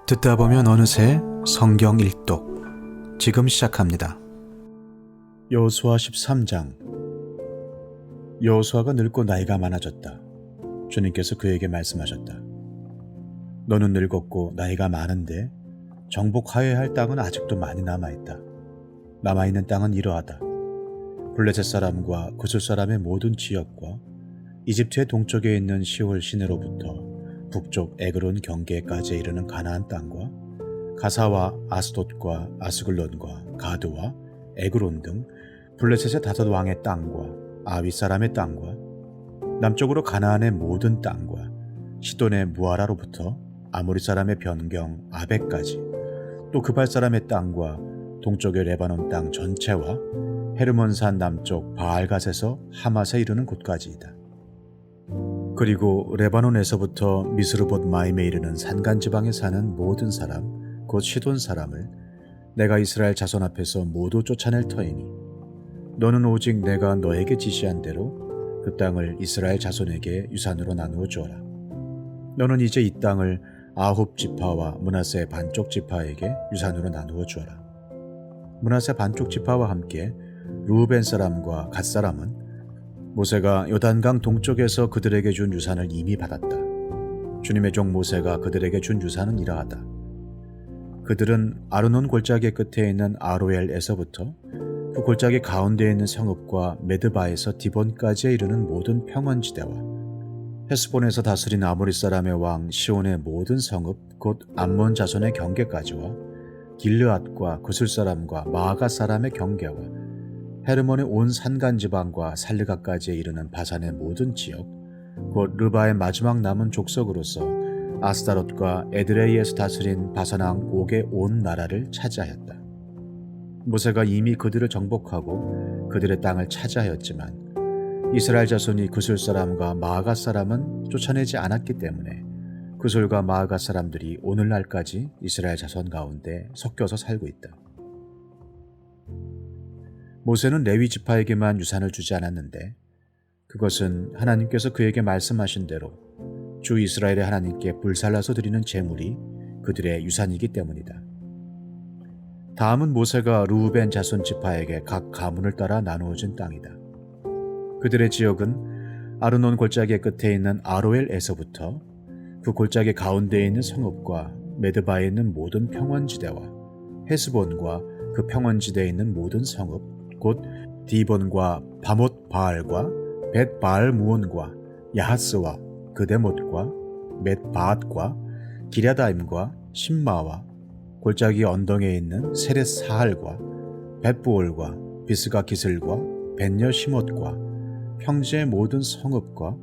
듣다 보면 어느새 성경 일독 지금 시작합니다. 여호수아 13장. 여호수아가 늙고 나이가 많아졌다. 주님께서 그에게 말씀하셨다. 너는 늙었고 나이가 많은데 정복하여야 할 땅은 아직도 많이 남아있다. 남아있는 땅은 이러하다. 블레셋 사람과 구슬 사람의 모든 지역과 이집트의 동쪽에 있는 시홀 시내로부터 북쪽 에그론 경계까지 이르는 가나안 땅과 가사와 아스돗과 아스글론과 가드와 에그론 등 블레셋의 5 왕의 땅과 아윗 사람의 땅과 남쪽으로 가나안의 모든 땅과 시돈의 무아라로부터 아모리 사람의 변경 아벡까지 또 그발 사람의 땅과 동쪽의 레바논 땅 전체와 헤르몬산 남쪽 바알갓에서 하맛에 이르는 곳까지이다. 그리고 레바논에서부터 미스르봇 마임에 이르는 산간지방에 사는 모든 사람 곧 시돈 사람을 내가 이스라엘 자손 앞에서 모두 쫓아낼 터이니 너는 오직 내가 너에게 지시한 대로 그 땅을 이스라엘 자손에게 유산으로 나누어 주어라. 너는 이제 이 땅을 아홉 지파와 므낫세 반쪽 지파에게 유산으로 나누어 주어라. 므낫세 반쪽 지파와 함께 르우벤 사람과 갓 사람은 모세가 요단강 동쪽에서 그들에게 준 유산을 이미 받았다. 주님의 종 모세가 그들에게 준 유산은 이러하다. 그들은 아르논 골짜기 끝에 있는 아로엘에서부터 그 골짜기 가운데에 있는 성읍과 메드바에서 디본까지에 이르는 모든 평원지대와 헤스본에서 다스린 아모리 사람의 왕 시온의 모든 성읍 곧 암몬 자손의 경계까지와 길르앗과 구슬 사람과 마아가 사람의 경계와 헤르몬의 온 산간지방과 살르가까지에 이르는 바산의 모든 지역 곧 르바의 마지막 남은 족속으로서 아스다롯과 에드레이에서 다스린 바산왕 옥의 온 나라를 차지하였다. 모세가 이미 그들을 정복하고 그들의 땅을 차지하였지만 이스라엘 자손이 구슬 사람과 마아가 사람은 쫓아내지 않았기 때문에 구슬과 마아가 사람들이 오늘날까지 이스라엘 자손 가운데 섞여서 살고 있다. 모세는 레위 지파에게만 유산을 주지 않았는데 그것은 하나님께서 그에게 말씀하신 대로 주 이스라엘의 하나님께 불살라서 드리는 제물이 그들의 유산이기 때문이다. 다음은 모세가 르우벤 자손 지파에게 각 가문을 따라 나누어진 땅이다. 그들의 지역은 아르논 골짜기 끝에 있는 아로엘에서부터 그 골짜기 가운데에 있는 성읍과 메드바에 있는 모든 평원지대와 헤스본과 그 평원지대에 있는 모든 성읍 곧 디본과 바못 바알과 벳 바알 무온과 야하스와 그데못과 벳 바앗과 기랴다임과 신마와 골짜기 언덕에 있는 세렛 사할과 벳부올과 비스가 기슬과 벳여 시못과 평지의 모든 성읍과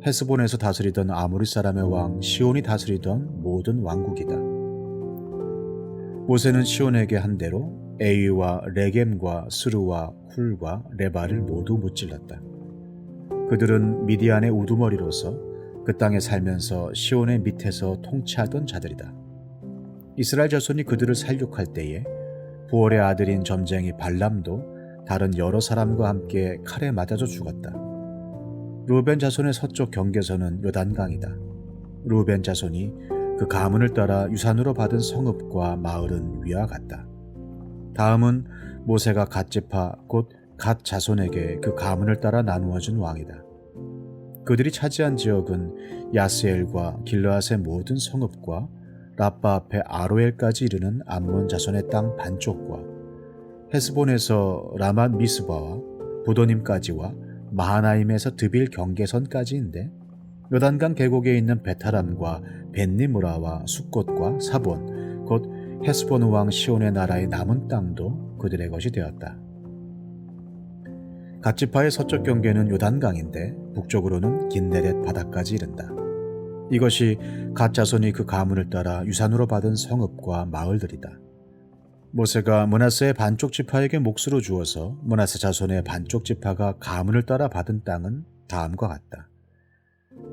헤스본에서 다스리던 아모리 사람의 왕 시온이 다스리던 모든 왕국이다. 모세는 시온에게 한 대로 에위와 레겜과 스루와 훌과 레바를 모두 무찔렀다. 그들은 미디안의 우두머리로서 그 땅에 살면서 시온의 밑에서 통치하던 자들이다. 이스라엘 자손이 그들을 살육할 때에 부올의 아들인 점쟁이 발람도 다른 여러 사람과 함께 칼에 맞아져 죽었다. 르우벤 자손의 서쪽 경계선은 요단강이다. 르우벤 자손이 그 가문을 따라 유산으로 받은 성읍과 마을은 위와 같다. 다음은 모세가 갓 지파 곧 갓 자손에게 그 가문을 따라 나누어준 왕이다. 그들이 차지한 지역은 야스엘과 길르앗의 모든 성읍과 라빠 앞에 아로엘까지 이르는 암몬 자손의 땅 반쪽과 헤스본에서 라맛 미스바와 부도님까지와 마하나임에서 드빌 경계선까지인데 요단강 계곡에 있는 베타람과 벤니무라와 숫곳과 사본 곧 헤스본 왕 시온의 나라의 남은 땅도 그들의 것이 되었다. 갓지파의 서쪽 경계는 요단강인데 북쪽으로는 긴네렛 바다까지 이른다. 이것이 갓 자손이 그 가문을 따라 유산으로 받은 성읍과 마을들이다. 모세가 므낫세의 반쪽 지파에게 몫으로 주어서 므낫세 자손의 반쪽 지파가 가문을 따라 받은 땅은 다음과 같다.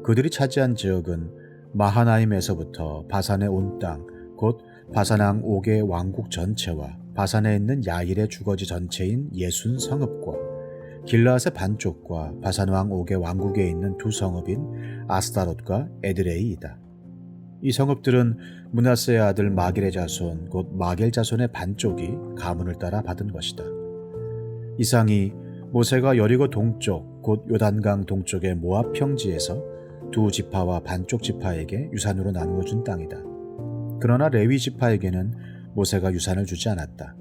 그들이 차지한 지역은 마하나임에서부터 바산의 온 땅 곧 바산왕 옥의 왕국 전체와 바산에 있는 야일의 주거지 전체인 예순 성읍과 길르앗의 반쪽과 바산왕 옥의 왕국에 있는 두 성읍인 아스다롯과 에드레이이다. 이 성읍들은 므낫세의 아들 마길의 자손 곧 마겔 자손의 반쪽이 가문을 따라 받은 것이다. 이상이 모세가 여리고 동쪽 곧 요단강 동쪽의 모압 평지에서 두 지파와 반쪽 지파에게 유산으로 나누어 준 땅이다. 그러나 레위 지파에게는 모세가 유산을 주지 않았다.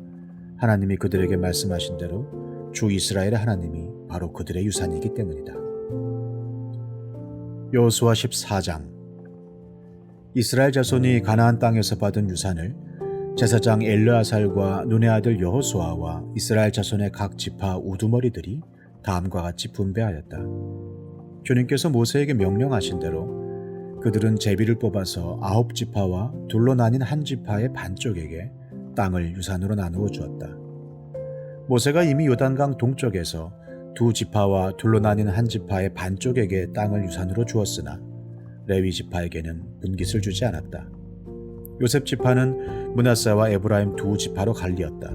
하나님이 그들에게 말씀하신 대로 주 이스라엘의 하나님이 바로 그들의 유산이기 때문이다. 여호수아 14장. 이스라엘 자손이 가나안 땅에서 받은 유산을 제사장 엘르아살과 눈의 아들 여호수아와 이스라엘 자손의 각 지파 우두머리들이 다음과 같이 분배하였다. 주님께서 모세에게 명령하신 대로 그들은 제비를 뽑아서 9지파와 둘로 나뉜 한 지파의 반쪽에게 땅을 유산으로 나누어 주었다. 모세가 이미 요단강 동쪽에서 두 지파와 둘로 나뉜 한 지파의 반쪽에게 땅을 유산으로 주었으나 레위 지파에게는 분깃을 주지 않았다. 요셉 지파는 므낫세와 에브라임 두 지파로 갈리었다.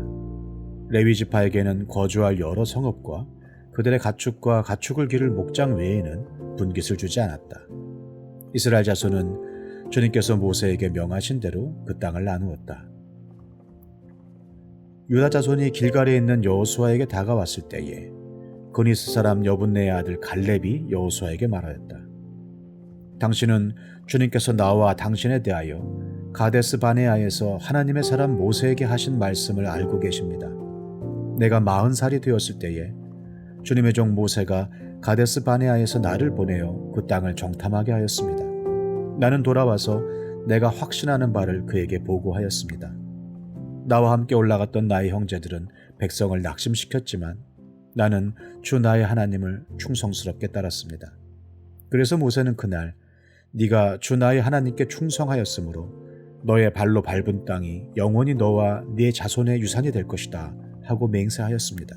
레위 지파에게는 거주할 여러 성읍과 그들의 가축과 가축을 기를 목장 외에는 분깃을 주지 않았다. 이스라엘 자손은 주님께서 모세에게 명하신 대로 그 땅을 나누었다. 유다 자손이 길갈에 있는 여호수아에게 다가왔을 때에 그니스 사람 여분네의 아들 갈렙이 여호수아에게 말하였다. 당신은 주님께서 나와 당신에 대하여 가데스 바네아에서 하나님의 사람 모세에게 하신 말씀을 알고 계십니다. 내가 40살이 되었을 때에 주님의 종 모세가 가데스 바네아에서 나를 보내어 그 땅을 정탐하게 하였습니다. 나는 돌아와서 내가 확신하는 바를 그에게 보고하였습니다. 나와 함께 올라갔던 나의 형제들은 백성을 낙심시켰지만 나는 주 나의 하나님을 충성스럽게 따랐습니다. 그래서 모세는 그날 네가 주 나의 하나님께 충성하였으므로 너의 발로 밟은 땅이 영원히 너와 네 자손의 유산이 될 것이다 하고 맹세하였습니다.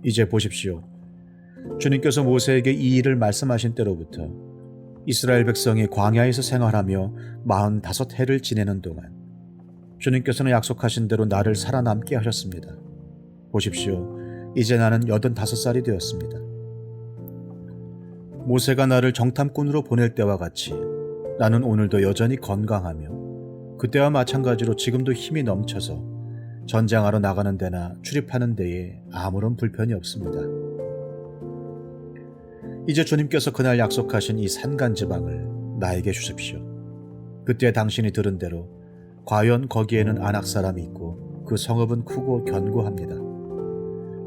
이제 보십시오. 주님께서 모세에게 이 일을 말씀하신 때로부터 이스라엘 백성이 광야에서 생활하며 45해를 지내는 동안 주님께서는 약속하신 대로 나를 살아남게 하셨습니다. 보십시오. 이제 나는 85살이 되었습니다. 모세가 나를 정탐꾼으로 보낼 때와 같이 나는 오늘도 여전히 건강하며 그때와 마찬가지로 지금도 힘이 넘쳐서 전쟁하러 나가는 데나 출입하는 데에 아무런 불편이 없습니다. 이제 주님께서 그날 약속하신 이 산간지방을 나에게 주십시오. 그때 당신이 들은 대로 과연 거기에는 아낙 사람이 있고 그 성읍은 크고 견고합니다.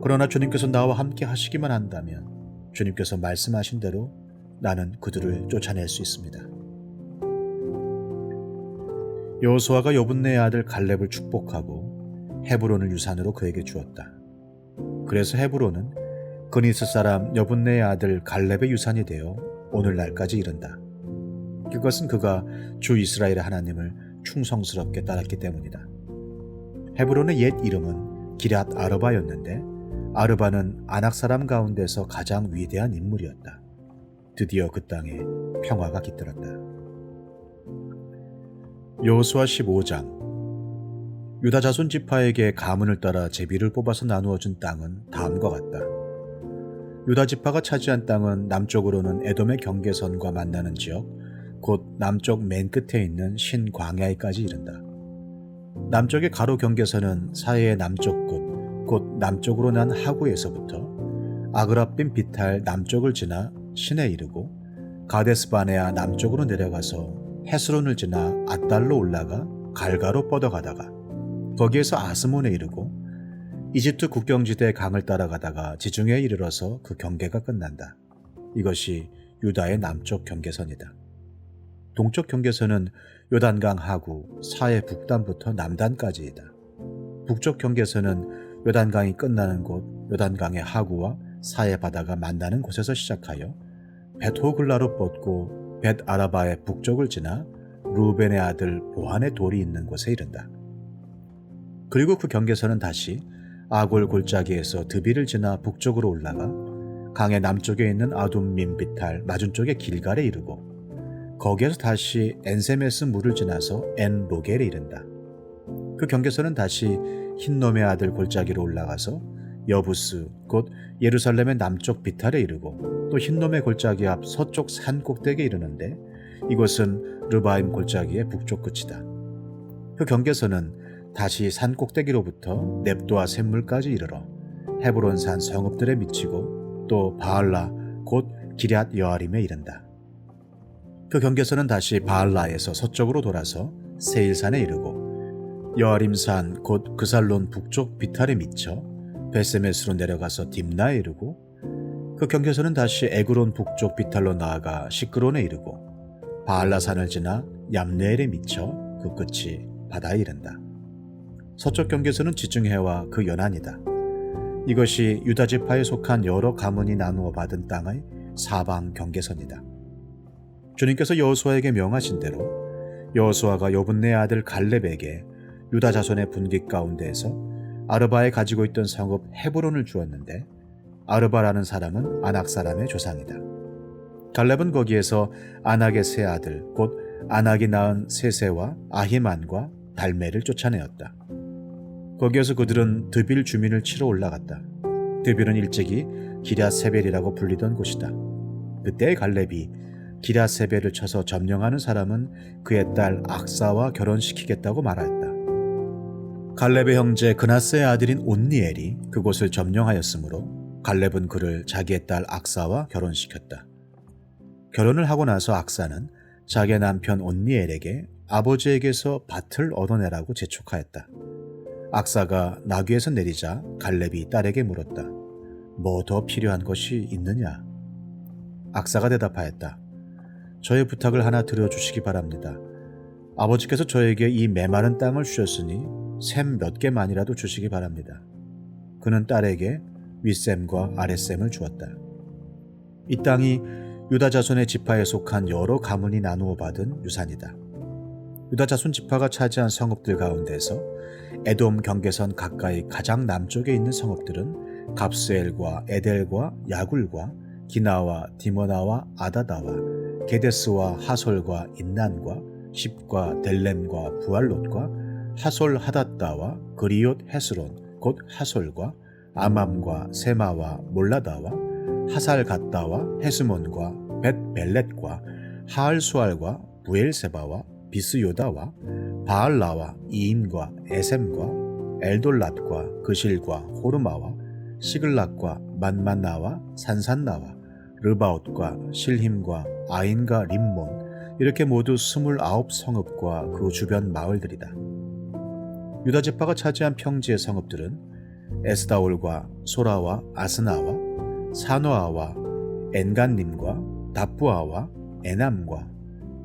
그러나 주님께서 나와 함께 하시기만 한다면 주님께서 말씀하신 대로 나는 그들을 쫓아낼 수 있습니다. 여호수아가 여분네의 아들 갈렙을 축복하고 헤브론을 유산으로 그에게 주었다. 그래서 헤브론은 그니스 사람 여분네의 아들 갈렙의 유산이 되어 오늘날까지 이른다. 그것은 그가 주 이스라엘의 하나님을 충성스럽게 따랐기 때문이다. 헤브론의 옛 이름은 기럇 아르바였는데 아르바는 아낙 사람 가운데서 가장 위대한 인물이었다. 드디어 그 땅에 평화가 깃들었다. 여호수아 15장. 유다 자손 지파에게 가문을 따라 제비를 뽑아서 나누어 준 땅은 다음과 같다. 유다 지파가 차지한 땅은 남쪽으로는 에돔의 경계선과 만나는 지역, 곧 남쪽 맨 끝에 있는 신광야에까지 이른다. 남쪽의 가로 경계선은 사해의 남쪽 끝, 곧 남쪽으로 난 하구에서부터 아그라빔 비탈 남쪽을 지나 신에 이르고 가데스 바네아 남쪽으로 내려가서 헤스론을 지나 앗달로 올라가 갈가로 뻗어가다가 거기에서 아스몬에 이르고 이집트 국경지대 강을 따라가다가 지중해에 이르러서 그 경계가 끝난다. 이것이 유다의 남쪽 경계선이다. 동쪽 경계선은 요단강 하구 사해 북단부터 남단까지이다. 북쪽 경계선은 요단강이 끝나는 곳 요단강의 하구와 사해 바다가 만나는 곳에서 시작하여 벳호글라로 뻗고 벳아라바의 북쪽을 지나 루벤의 아들 보한의 돌이 있는 곳에 이른다. 그리고 그 경계선은 다시 아골 골짜기에서 드비를 지나 북쪽으로 올라가 강의 남쪽에 있는 아둠민 비탈 맞은쪽의 길갈에 이르고 거기에서 다시 엔세메스 물을 지나서 엔로겔에 이른다. 그 경계선은 다시 흰놈의 아들 골짜기로 올라가서 여부스 곧 예루살렘의 남쪽 비탈에 이르고 또 흰놈의 골짜기 앞 서쪽 산 꼭대기에 이르는데 이곳은 르바임 골짜기의 북쪽 끝이다. 그 경계선은 다시 산 꼭대기로부터 넵도아 샘물까지 이르러 헤브론산 성읍들에 미치고 또 바알라 곧 기럇 여아림에 이른다. 그 경계선은 다시 바알라에서 서쪽으로 돌아서 세일산에 이르고 여아림산 곧 그살론 북쪽 비탈에 미쳐 베세메스로 내려가서 딥나에 이르고 그 경계선은 다시 에그론 북쪽 비탈로 나아가 시크론에 이르고 바알라산을 지나 얌네엘에 미쳐 그 끝이 바다에 이른다. 서쪽 경계선은 지중해와 그 연안이다. 이것이 유다지파에 속한 여러 가문이 나누어 받은 땅의 사방 경계선이다. 주님께서 여호수아에게 명하신 대로 여호수아가 여분네 아들 갈렙에게 유다 자손의 분깃 가운데에서 아르바에 가지고 있던 성읍 헤브론을 주었는데 아르바라는 사람은 아낙 사람의 조상이다. 갈렙은 거기에서 아낙의 세 아들 곧 아낙이 낳은 세세와 아히만과 달메를 쫓아내었다. 거기에서 그들은 드빌 주민을 치러 올라갔다. 드빌은 일찍이 기럇세벨이라고 불리던 곳이다. 그때 갈렙이 기럇세벨을 쳐서 점령하는 사람은 그의 딸 악사와 결혼시키겠다고 말하였다. 갈렙의 형제 그나스의 아들인 온니엘이 그곳을 점령하였으므로 갈렙은 그를 자기의 딸 악사와 결혼시켰다. 결혼을 하고 나서 악사는 자기 남편 온니엘에게 아버지에게서 밭을 얻어내라고 재촉하였다. 악사가 나귀에서 내리자 갈렙이 딸에게 물었다. 뭐 더 필요한 것이 있느냐? 악사가 대답하였다. 저의 부탁을 하나 드려주시기 바랍니다. 아버지께서 저에게 이 메마른 땅을 주셨으니 샘 몇 개만이라도 주시기 바랍니다. 그는 딸에게 윗샘과 아랫샘을 주었다. 이 땅이 유다 자손의 지파에 속한 여러 가문이 나누어 받은 유산이다. 유다 자손 지파가 차지한 성읍들 가운데서 에돔 경계선 가까이 가장 남쪽에 있는 성읍들은 갑스엘과 에델과 야굴과 기나와 디모나와 아다다와 게데스와 하솔과 인난과 십과 델렘과 부알롯과 하솔 하닷다와 그리옷 헤스론 곧 하솔과 아맘과 세마와 몰라다와 하살 갓다와 헤스몬과 벳벨렛과 하알수알과 부엘세바와 비스요다와 바알라와 이임과 에셈과 엘돌랏과 그실과 호르마와 시글락과 만만나와 산산나와 르바옷과 실힘과 아인과 림몬 이렇게 모두 29성읍과 그 주변 마을들이다. 유다 지파가 차지한 평지의 성읍들은 에스다올과 소라와 아스나와 사노아와 엔간님과 다부아와 에남과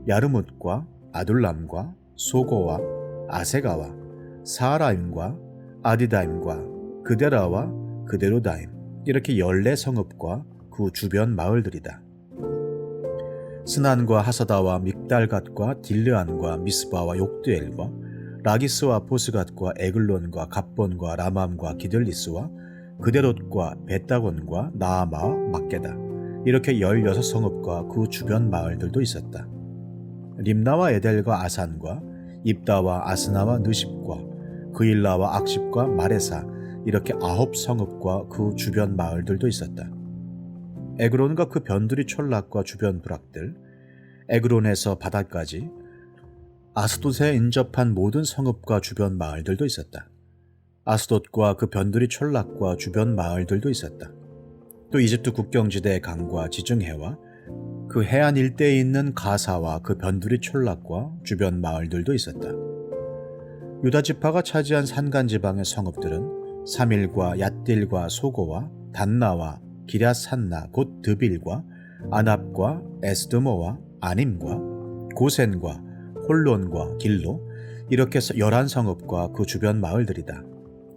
야르뭇과 아둘람과 소고와 아세가와 사라임과 아디다임과 그데라와 그데로다임 이렇게 14성읍과 그 주변 마을들이다. 스난과 하사다와 믹달갓과 딜르안과 미스바와 욕드엘과 라기스와 보스갓과 에글론과 갑본과 라맘과 기들리스와 그데롯과 베다곤과 나아마와 막게다 이렇게 16성읍과 그 주변 마을들도 있었다. 림나와 에델과 아산과 입다와 아스나와 느십과 그일라와 악십과 마레사 이렇게 9성읍과 그 주변 마을들도 있었다. 에그론과 그 변두리 촌락과 주변 부락들, 에그론에서 바다까지 아스돗에 인접한 모든 성읍과 주변 마을들도 있었다. 아스돗과 그 변두리 촌락과 주변 마을들도 있었다. 또 이집트 국경지대의 강과 지중해와 그 해안 일대에 있는 가사와 그 변두리 촌락과 주변 마을들도 있었다. 유다 지파가 차지한 산간 지방의 성읍들은 사밀과 얏딜과 소고와 단나와 기럇산나 곧 드빌과 아납과 에스드모와 아님과 고센과 홀론과 길로 이렇게 11성읍과 그 주변 마을들이다.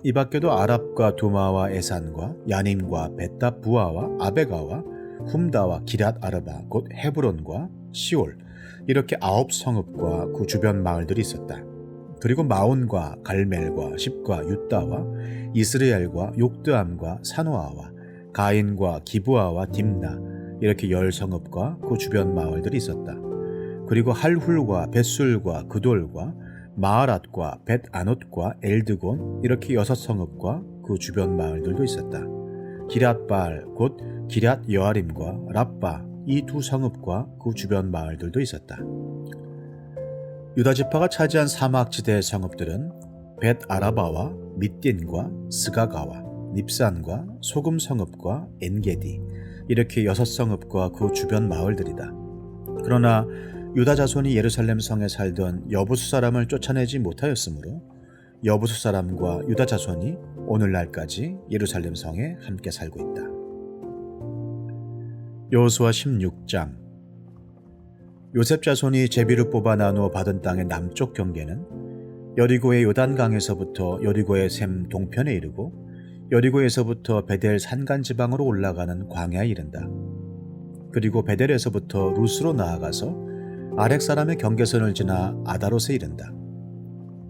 이 밖에도 아랍과 두마와 에산과 야님과 벳다부아와 아베가와 훔다와 기럇 아르바 곧 헤브론과 시올 이렇게 9성읍과 그 주변 마을들이 있었다. 그리고 마온과 갈멜과 십과 유다와 이스라엘과 욕드암과 사노아와 가인과 기브아와 딥나 이렇게 10성읍과 그 주변 마을들이 있었다. 그리고 할훌과 벳술과 그돌과 마하랏과 벳아노트과 엘드곤 이렇게 6성읍과 그 주변 마을들도 있었다. 기럇발 곧 기럇 여아림과 랍바 이 2성읍과 그 주변 마을들도 있었다. 유다 지파가 차지한 사막지대의 성읍들은 벳 아라바와 밑딘과 스가가와 닙산과 소금 성읍과 엔게디, 이렇게 6성읍과 그 주변 마을들이다. 그러나 유다 자손이 예루살렘 성에 살던 여부수 사람을 쫓아내지 못하였으므로 여부수 사람과 유다 자손이 오늘날까지 예루살렘 성에 함께 살고 있다. 여호수아 16장. 요셉 자손이 제비를 뽑아 나누어 받은 땅의 남쪽 경계는 여리고의 요단강에서부터 여리고의 샘 동편에 이르고 여리고에서부터 베델 산간 지방으로 올라가는 광야에 이른다. 그리고 베델에서부터 루스로 나아가서 아렉 사람의 경계선을 지나 아다롯에 이른다.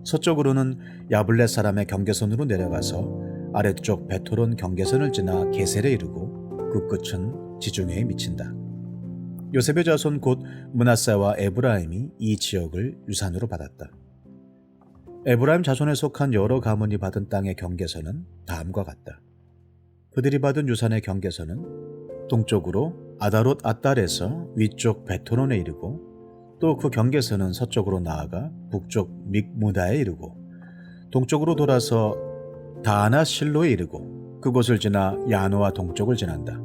서쪽으로는 야블렛 사람의 경계선으로 내려가서 아래쪽 베토론 경계선을 지나 게셀에 이르고 그 끝은 지중해에 미친다. 요셉의 자손 곧 므낫세와 에브라임이 이 지역을 유산으로 받았다. 에브라임 자손에 속한 여러 가문이 받은 땅의 경계선은 다음과 같다. 그들이 받은 유산의 경계선은 동쪽으로 아다롯 앗달에서 위쪽 베토론에 이르고 또 그 경계선은 서쪽으로 나아가 북쪽 믹무다에 이르고 동쪽으로 돌아서 다하나 실로에 이르고 그곳을 지나 야노아 동쪽을 지난다.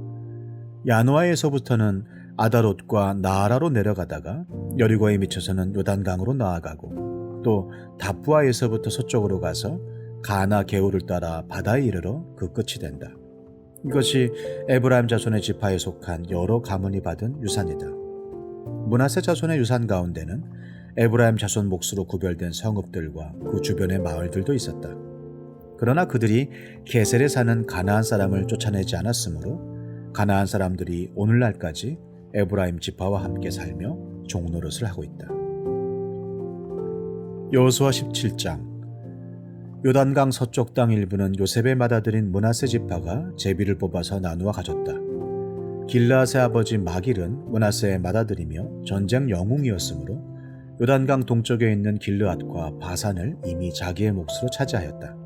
야노아에서부터는 아다롯과 나아라로 내려가다가 여리고에 미쳐서는 요단강으로 나아가고 또 다푸아에서부터 서쪽으로 가서 가나 게울을 따라 바다에 이르러 그 끝이 된다. 이것이 에브라임 자손의 지파에 속한 여러 가문이 받은 유산이다. 므낫세 자손의 유산 가운데는 에브라임 자손 몫으로 구별된 성읍들과 그 주변의 마을들도 있었다. 그러나 그들이 게셀에 사는 가나안 사람을 쫓아내지 않았으므로 가나안 사람들이 오늘날까지 에브라임 지파와 함께 살며 종노릇을 하고 있다. 여호수아 17장. 요단강 서쪽 땅 일부는 요셉의 맏아들인 므낫세 지파가 제비를 뽑아서 나누어 가졌다. 길르앗의 아버지 마길은 므낫세의 맏아들이며 전쟁 영웅이었으므로 요단강 동쪽에 있는 길르앗과 바산을 이미 자기의 몫으로 차지하였다.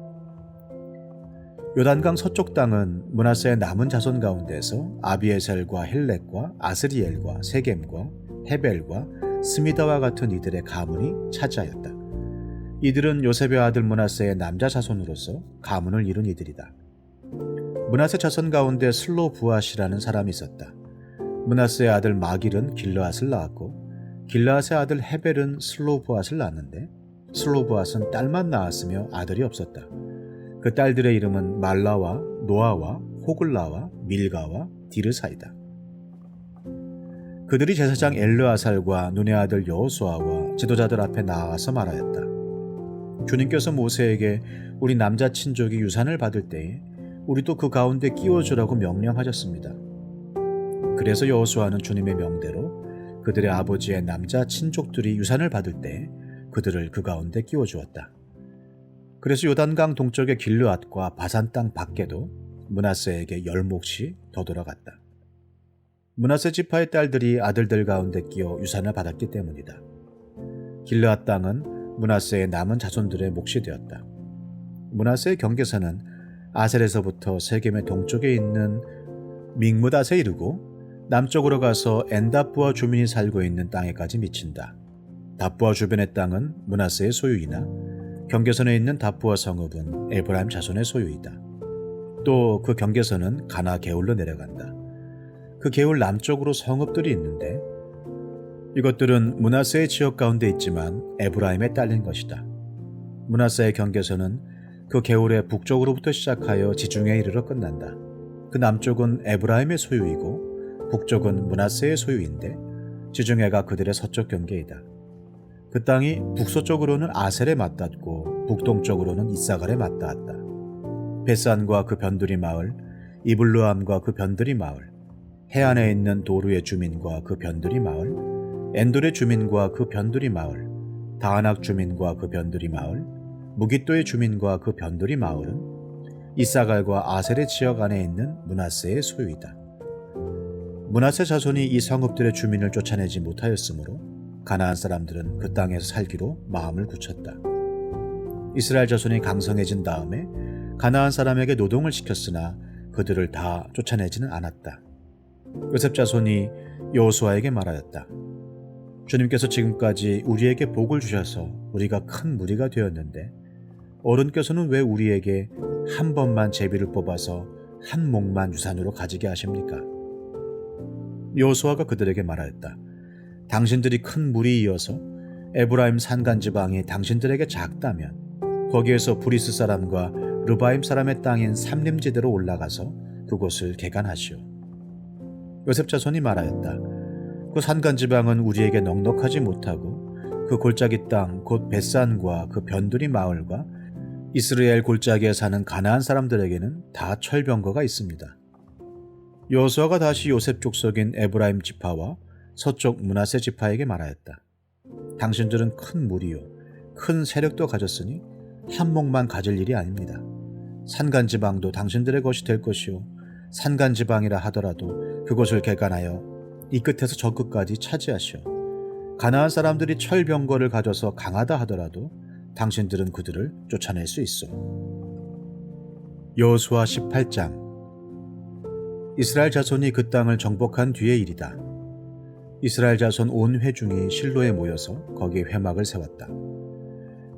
요단강 서쪽 땅은 므낫세의 남은 자손 가운데서 아비에셀과 헬렉과 아스리엘과 세겜과 헤벨과 스미다와 같은 이들의 가문이 차지하였다. 이들은 요셉의 아들 므낫세의 남자 자손으로서 가문을 이룬 이들이다. 므낫세 자손 가운데 슬로부앗이라는 사람이 있었다. 므낫세의 아들 마길은 길르앗을 낳았고 길르앗의 아들 헤벨은 슬로부앗을 낳았는데 슬로부앗은 딸만 낳았으며 아들이 없었다. 그 딸들의 이름은 말라와 노아와 호글라와 밀가와 디르사이다. 그들이 제사장 엘르아살과 눈의 아들 여호수아와 지도자들 앞에 나와서 말하였다. 주님께서 모세에게 우리 남자 친족이 유산을 받을 때에 우리도 그 가운데 끼워주라고 명령하셨습니다. 그래서 여호수아는 주님의 명대로 그들의 아버지의 남자 친족들이 유산을 받을 때 그들을 그 가운데 끼워주었다. 그래서 요단강 동쪽의 길르앗과 바산 땅 밖에도 므낫세에게 10몫이 더 들어갔다. 므낫세 지파의 딸들이 아들들 가운데 끼어 유산을 받았기 때문이다. 길르앗 땅은 므낫세의 남은 자손들의 몫이 되었다. 므낫세의 경계선은 아셀에서부터 세겜의 동쪽에 있는 믹므닷에 이르고 남쪽으로 가서 엔다부아 주민이 살고 있는 땅에까지 미친다. 다부아 주변의 땅은 므낫세의 소유이나 경계선에 있는 다부아 성읍은 에브라임 자손의 소유이다. 또 그 경계선은 가나 게울로 내려간다. 그 게울 남쪽으로 성읍들이 있는데 이것들은 므낫세의 지역 가운데 있지만 에브라임에 딸린 것이다. 므낫세의 경계선은 그 게울의 북쪽으로부터 시작하여 지중해에 이르러 끝난다. 그 남쪽은 에브라임의 소유이고 북쪽은 므낫세의 소유인데 지중해가 그들의 서쪽 경계이다. 그 땅이 북서쪽으로는 아셀에 맞닿고 북동쪽으로는 이사갈에 맞닿았다. 베산과 그 변두리 마을, 이블루암과 그 변두리 마을, 해안에 있는 도루의 주민과 그 변두리 마을, 엔돌의 주민과 그 변두리 마을, 다하낙 주민과 그 변두리 마을, 무깃도의 주민과 그 변두리 마을은 이사갈과 아셀의 지역 안에 있는 므낫세의 소유이다. 므낫세 자손이 이 성읍들의 주민을 쫓아내지 못하였으므로 가나안 사람들은 그 땅에서 살기로 마음을 굳혔다. 이스라엘 자손이 강성해진 다음에 가나안 사람에게 노동을 시켰으나 그들을 다 쫓아내지는 않았다. 요셉 자손이 여호수아에게 말하였다. 주님께서 지금까지 우리에게 복을 주셔서 우리가 큰 무리가 되었는데 어른께서는 왜 우리에게 한 번만 제비를 뽑아서 한 몫만 유산으로 가지게 하십니까? 여호수아가 그들에게 말하였다. 당신들이 큰 무리이어서 에브라임 산간 지방이 당신들에게 작다면 거기에서 브리스 사람과 르바임 사람의 땅인 삼림지대로 올라가서 그곳을 개간하시오. 요셉 자손이 말하였다. 그 산간 지방은 우리에게 넉넉하지 못하고 그 골짜기 땅 곧 벳산과 그 변두리 마을과 이스라엘 골짜기에 사는 가나안 사람들에게는 다 철병거가 있습니다. 여호수아가 다시 요셉 족속인 에브라임 지파와 서쪽 므낫세 지파에게 말하였다. 당신들은 큰 무리요 큰 세력도 가졌으니 한 몫만 가질 일이 아닙니다. 산간 지방도 당신들의 것이 될 것이요 산간 지방이라 하더라도 그것을 개간하여 이 끝에서 저 끝까지 차지하시오. 가나안 사람들이 철병거를 가져서 강하다 하더라도 당신들은 그들을 쫓아낼 수 있어. 여호수아 18장. 이스라엘 자손이 그 땅을 정복한 뒤의 일이다. 이스라엘 자손 온 회중이 실로에 모여서 거기에 회막을 세웠다.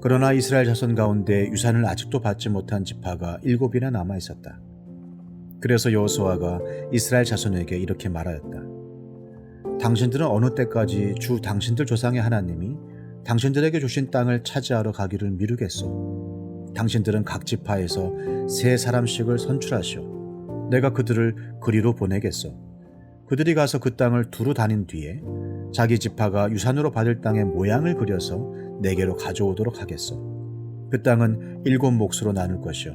그러나 이스라엘 자손 가운데 유산을 아직도 받지 못한 지파가 7이나 남아 있었다. 그래서 여호수아가 이스라엘 자손에게 이렇게 말하였다. 당신들은 어느 때까지 주 당신들 조상의 하나님이 당신들에게 주신 땅을 차지하러 가기를 미루겠소. 당신들은 각 지파에서 3사람씩을 선출하시오. 내가 그들을 그리로 보내겠소. 그들이 가서 그 땅을 두루 다닌 뒤에 자기 지파가 유산으로 받을 땅의 모양을 그려서 내게로 가져오도록 하겠소. 그 땅은 7몫으로 나눌 것이요.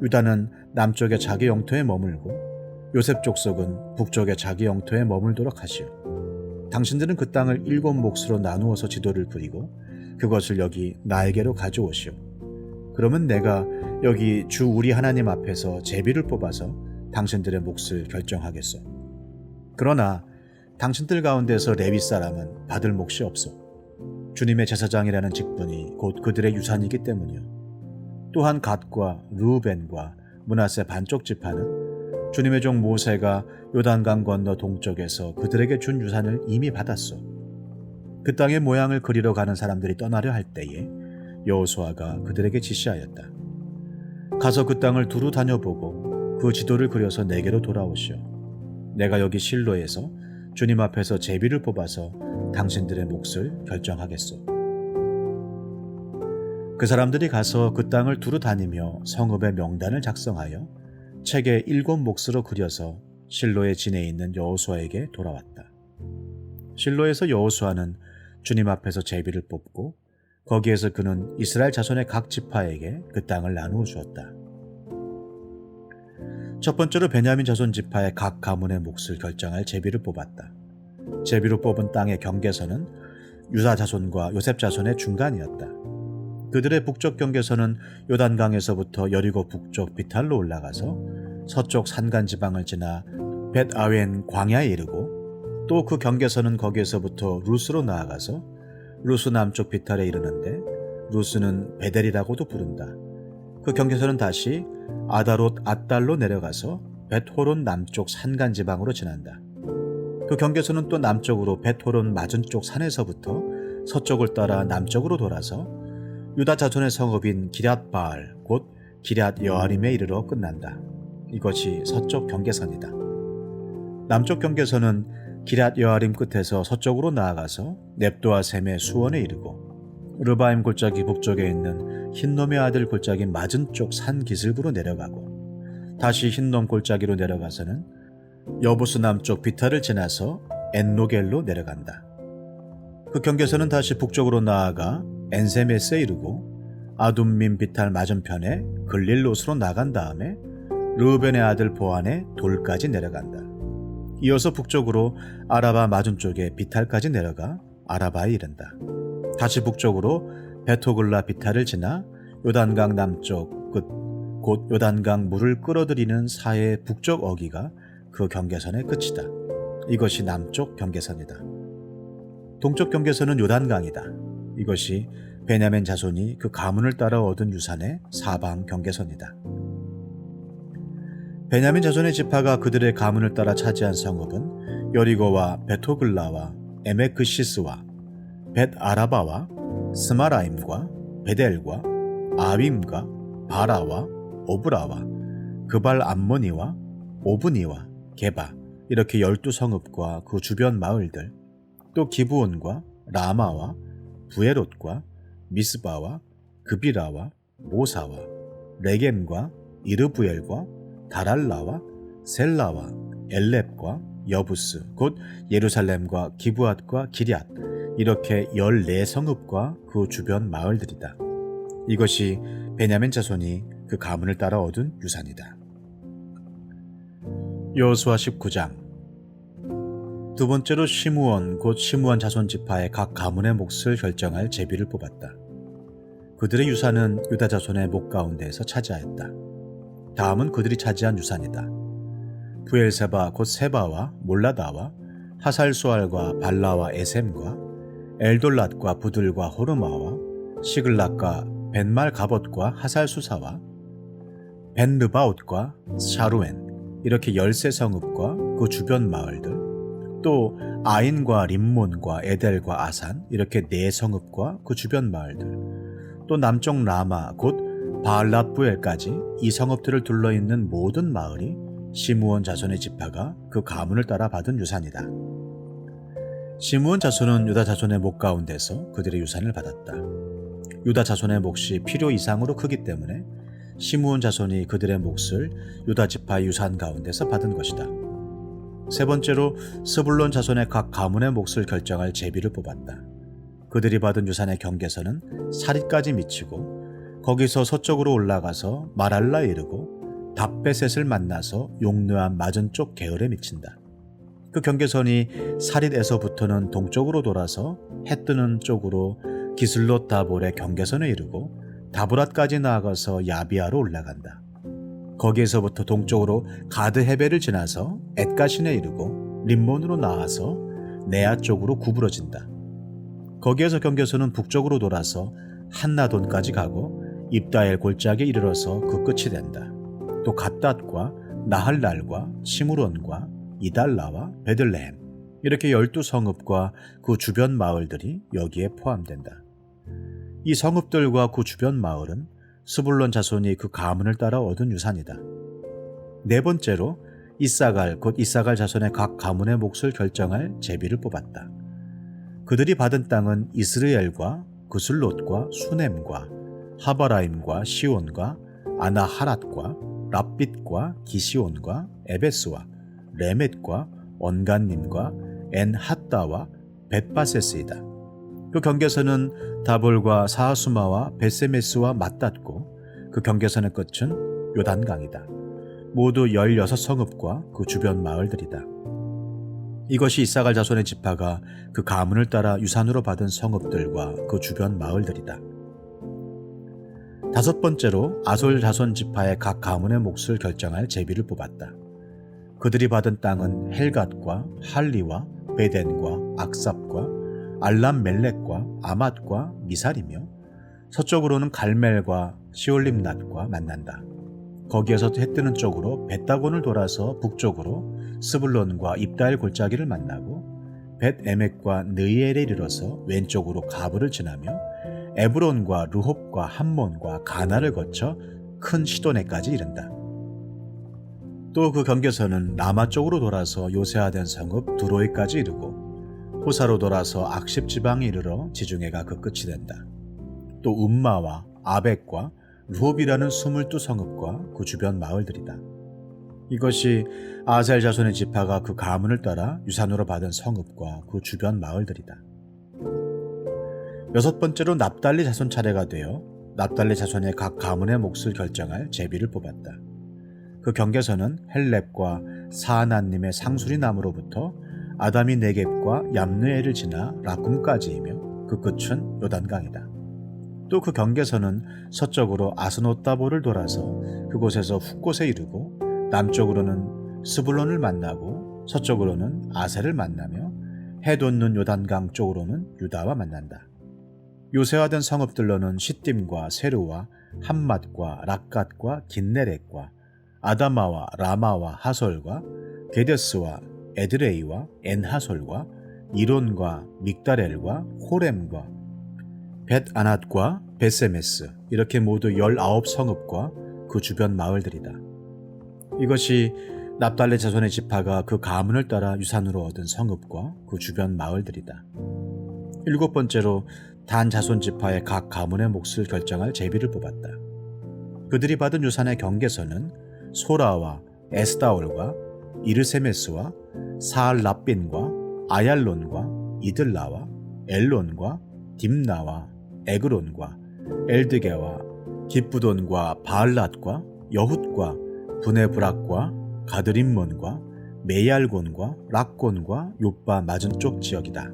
유다는 남쪽의 자기 영토에 머물고 요셉 족속은 북쪽의 자기 영토에 머물도록 하시오. 당신들은 그 땅을 7몫으로 나누어서 지도를 그리고 그것을 여기 나에게로 가져오시오. 그러면 내가 여기 주 우리 하나님 앞에서 제비를 뽑아서 당신들의 몫을 결정하겠소. 그러나 당신들 가운데서 레위 사람은 받을 몫이 없소. 주님의 제사장이라는 직분이 곧 그들의 유산이기 때문이요. 또한 갓과 르우벤과 므낫세 반쪽 지파는 주님의 종 모세가 요단강 건너 동쪽에서 그들에게 준 유산을 이미 받았소. 그 땅의 모양을 그리러 가는 사람들이 떠나려 할 때에 여호수아가 그들에게 지시하였다. 가서 그 땅을 두루 다녀보고 그 지도를 그려서 내게로 돌아오시오. 내가 여기 실로에서 주님 앞에서 제비를 뽑아서 당신들의 몫을 결정하겠소. 그 사람들이 가서 그 땅을 두루 다니며 성읍의 명단을 작성하여 책에 7몫으로 그려서 실로의 진에 있는 여호수아에게 돌아왔다. 실로에서 여호수아는 주님 앞에서 제비를 뽑고 거기에서 그는 이스라엘 자손의 각 지파에게 그 땅을 나누어 주었다. 첫 번째로 베냐민 자손 지파의 각 가문의 몫을 결정할 제비를 뽑았다. 제비로 뽑은 땅의 경계선은 유다 자손과 요셉 자손의 중간이었다. 그들의 북쪽 경계선은 요단강에서부터 여리고 북쪽 비탈로 올라가서 서쪽 산간 지방을 지나 벳아웬 광야에 이르고 또 그 경계선은 거기에서부터 루스로 나아가서 루스 남쪽 비탈에 이르는데 루스는 베델이라고도 부른다. 그 경계선은 다시 아다롯 앗달로 내려가서 벳호론 남쪽 산간 지방으로 지난다. 그 경계선은 또 남쪽으로 벳호론 맞은쪽 산에서부터 서쪽을 따라 남쪽으로 돌아서 유다 자손의 성읍인 기럇바알 곧 기럇 여아림에 이르러 끝난다. 이것이 서쪽 경계선이다. 남쪽 경계선은 기럇 여아림 끝에서 서쪽으로 나아가서 넵도아 셈의 수원에 이르고 르바임 골짜기 북쪽에 있는 흰놈의 아들 골짜기 맞은쪽 산 기슭으로 내려가고 다시 흰놈 골짜기로 내려가서는 여부스 남쪽 비탈을 지나서 엔로겔로 내려간다. 그 경계선은 다시 북쪽으로 나아가 엔세메스에 이르고 아둠민 비탈 맞은편에 글릴롯으로 나간 다음에 르우벤의 아들 보안의 돌까지 내려간다. 이어서 북쪽으로 아라바 맞은쪽에 비탈까지 내려가 아라바에 이른다. 다시 북쪽으로 베토글라 비탈을 지나 요단강 남쪽 끝 곧 요단강 물을 끌어들이는 사해의 북쪽 어기가 그 경계선의 끝이다. 이것이 남쪽 경계선이다. 동쪽 경계선은 요단강이다. 이것이 베냐민 자손이 그 가문을 따라 얻은 유산의 사방 경계선이다. 베냐민 자손의 지파가 그들의 가문을 따라 차지한 성읍은 여리고와 베토글라와 에메크시스와 벳 아라바와 스마라임과 베델과 아빔과 바라와 오브라와 그발 암모니와 오브니와 게바 이렇게 12성읍과 그 주변 마을들, 또 기브온과 라마와 부에롯과 미스바와 그비라와 모사와 레겜과 이르부엘과 다랄라와 셀라와 엘렙과 여부스 곧 예루살렘과 기브앗과 기럇 이렇게 14성읍과 그 주변 마을들이다. 이것이 베냐민 자손이 그 가문을 따라 얻은 유산이다. 여호수아 19장. 두 번째로 시므온 곧 시므온 자손 지파의 각 가문의 몫을 결정할 제비를 뽑았다. 그들의 유산은 유다 자손의 목 가운데에서 차지하였다. 다음은 그들이 차지한 유산이다. 부엘세바 곧 세바와 몰라다와 하살수알과 발라와 에셈과 엘돌랏과 부들과 호르마와 시글락과 벤말 가봇과 하살수사와 벤르바옷과 샤루엔 이렇게 13성읍과 그 주변 마을들, 또 아인과 림몬과 에델과 아산 이렇게 4성읍과 그 주변 마을들, 또 남쪽 라마 곧 바알랏부엘까지 이 성읍들을 둘러있는 모든 마을이 시므온 자손의 지파가 그 가문을 따라 받은 유산이다. 시므온 자손은 유다 자손의 목 가운데서 그들의 유산을 받았다. 유다 자손의 몫이 필요 이상으로 크기 때문에 시므온 자손이 그들의 몫을 유다 지파의 유산 가운데서 받은 것이다. 세 번째로 스불론 자손의 각 가문의 몫을 결정할 제비를 뽑았다. 그들이 받은 유산의 경계선은 사릿까지 미치고 거기서 서쪽으로 올라가서 마랄라에 이르고 답베셋을 만나서 용르암 맞은쪽 계열에 미친다. 그 경계선이 사릿에서부터는 동쪽으로 돌아서 해 뜨는 쪽으로 기슬롯 다볼의 경계선에 이르고 다브랏까지 나아가서 야비아로 올라간다. 거기에서부터 동쪽으로 가드 헤벨을 지나서 엣가신에 이르고 림몬으로 나아서 네아 쪽으로 구부러진다. 거기에서 경계선은 북쪽으로 돌아서 한나돈까지 가고 입다엘 골짜기에 이르러서 그 끝이 된다. 또 갓닷과 나할랄과 시므론과 이달라와 베들레헴 이렇게 12성읍과 그 주변 마을들이 여기에 포함된다. 이 성읍들과 그 주변 마을은 스불론 자손이 그 가문을 따라 얻은 유산이다. 네 번째로 이사갈 곧 이사갈 자손의 각 가문의 몫을 결정할 제비를 뽑았다. 그들이 받은 땅은 이스르엘과 그슬롯과 수넴과 하바라임과 시온과 아나하랏과 랍빗과 기시온과 에베스와 레멧과 언간님과 엔핫다와 벳바세스이다. 그 경계선은 다볼과 사하수마와 베세메스와 맞닿고 그 경계선의 끝은 요단강이다. 모두 16성읍과 그 주변 마을들이다. 이것이 이사갈 자손의 지파가 그 가문을 따라 유산으로 받은 성읍들과 그 주변 마을들이다. 다섯 번째로 아솔 자손 지파의 각 가문의 몫을 결정할 제비를 뽑았다. 그들이 받은 땅은 헬갓과 할리와 베덴과 악삽과 알람멜렉과 아맛과 미살이며 서쪽으로는 갈멜과 시올림낫과 만난다. 거기에서 해뜨는 쪽으로 벳다곤을 돌아서 북쪽으로 스불론과 입다엘 골짜기를 만나고 벳에멕과 느이엘에 이르러서 왼쪽으로 가브를 지나며 에브론과 르홉과 함몬과 가나를 거쳐 큰 시도네까지 이른다. 또 그 경계선은 라마 쪽으로 돌아서 요새화된 성읍 두로이까지 이르고 호사로 돌아서 악십 지방에 이르러 지중해가 그 끝이 된다. 또 음마와 아벡과 르홉이라는 22성읍과 그 주변 마을들이다. 이것이 아셀 자손의 지파가 그 가문을 따라 유산으로 받은 성읍과 그 주변 마을들이다. 여섯 번째로 납달리 자손 차례가 되어 납달리 자손의 각 가문의 몫을 결정할 제비를 뽑았다. 그 경계선은 헬렙과 사하나님의 상수리 나무로부터 아담이 네겝과 얌느엘을 지나 라쿰까지이며 그 끝은 요단강이다. 또 그 경계선은 서쪽으로 아스노다볼을 돌아서 그곳에서 훗곳에 이르고 남쪽으로는 스불론을 만나고 서쪽으로는 아셀을 만나며 해 돋는 요단강 쪽으로는 유다와 만난다. 요새화된 성읍들로는 시딤과 세르와 함맛과 락갓과 긴네렉과 아다마와 라마와 하솔과 게데스와 에드레이와 엔하솔과 이론과 믹다렐과 호렘과 벳아낫과 베세메스, 이렇게 모두 19성읍과 그 주변 마을들이다. 이것이 납달리 자손의 지파가 그 가문을 따라 유산으로 얻은 성읍과 그 주변 마을들이다. 7번째로 단 자손 지파의 각 가문의 몫을 결정할 제비를 뽑았다. 그들이 받은 유산의 경계선은 소라와 에스다올과 이르세메스와 사알랍빈과 아얄론과 이들라와 엘론과 딥나와 에그론과 엘드게와 기쁘돈과 바알랏과 여훗과 브네브락과 가드림몬과 메얄곤과 락곤과 욥바 맞은쪽 지역이다.